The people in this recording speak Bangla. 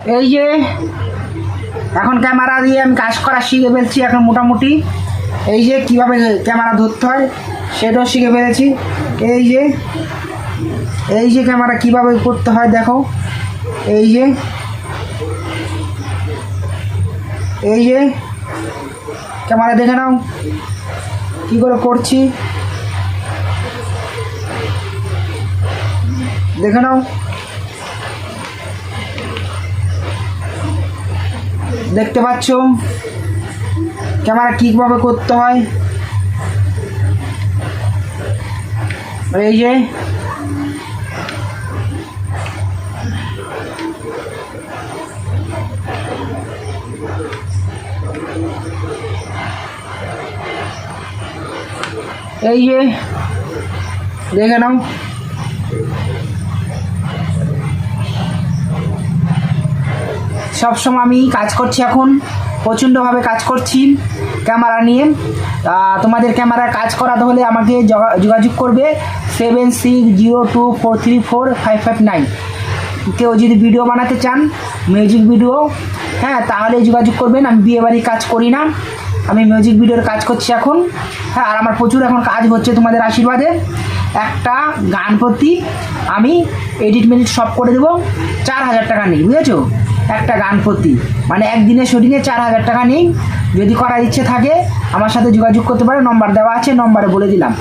এই যে এখন ক্যামেরা দিয়ে আমি কাজ করা শিখে ফেলছি এখন মোটামুটি। এই যে কিভাবে ক্যামেরা ধরতে হয় সেটাও শিখে ফেলেছি। এই যে ক্যামেরা কিভাবে করতে হয় দেখো। এই যে ক্যামেরা দেখে নাও কি করে করছি, দেখে নাও। দেখতে পাচ্ছ ক্যামেরা কিভাবে করতে হয়। এই যে দেখে নাও। সবসময় আমি কাজ করছি, এখন প্রচণ্ডভাবে কাজ করছি ক্যামেরা নিয়ে। তোমাদের ক্যামেরার কাজ করাতে হলে আমাকে যোগাযোগ করবে 7602434559। কেউ যদি ভিডিও বানাতে চান, মিউজিক ভিডিও, হ্যাঁ, তাহলে যোগাযোগ করবেন। আমি বিয়েবাড়ির কাজ করি না, আমি মিউজিক ভিডিওর কাজ করছি এখন। হ্যাঁ, আর আমার প্রচুর এখন কাজ হচ্ছে তোমাদের আশীর্বাদে। একটা গান প্রতি আমি এডিট মেডিট সব করে দেবো 4000 টাকা নিই, বুঝেছো? একটা গান প্রতি, মানে একদিনের শুটিংয়ে 4000 টাকা নিই। যদি করার ইচ্ছে থাকে আমার সাথে যোগাযোগ করতে পারে, নম্বর দেওয়া আছে, নম্বরে বলে দিলাম।